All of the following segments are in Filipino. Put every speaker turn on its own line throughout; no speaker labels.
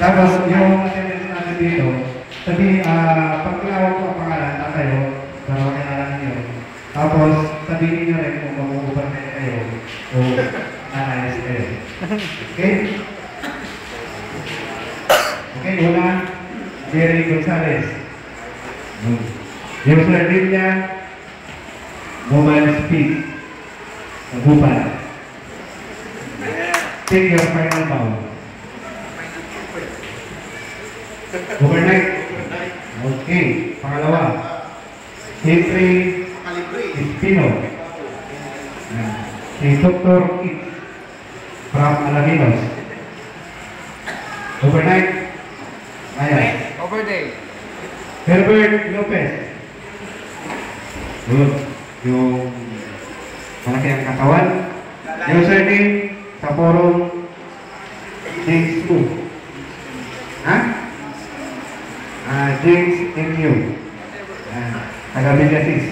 Tapos, yung attendance natin dito, sabi, pag tinawag ko ang pangalan, tayo, para makilala niyo. Tapos, sabihin niyo rin kung mag-uubarte kayo o nanayas kayo. Okay? Okay, una, Jerry Gonzalez. Yung surname niya, Woman Speak. Nagupan. Take your final bow. Overnight. Okay. Pangalawa. Jeffrey Espino. Si Dr. It from Alaminos. Overnight. Ayan.
Overday.
Herbert Lopez. Good. Yung malaki ang katawan. Yung surname sa forum James Wu. Ha? James M.U. Taga-Villasis.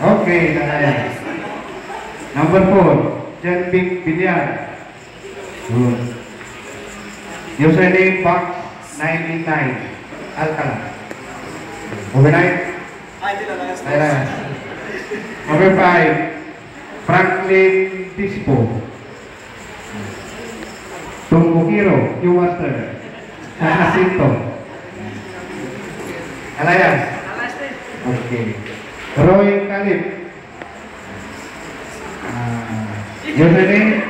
Okay, Lalayas. Number 4, John Vic Villar. Good. Username Fox 989 Alcala. Overnight? Lalayas. Number 5, Franklin Tispo. Tungukiro, Q Master. Jacinto. Lalayas. Okay. Roy Calip. Username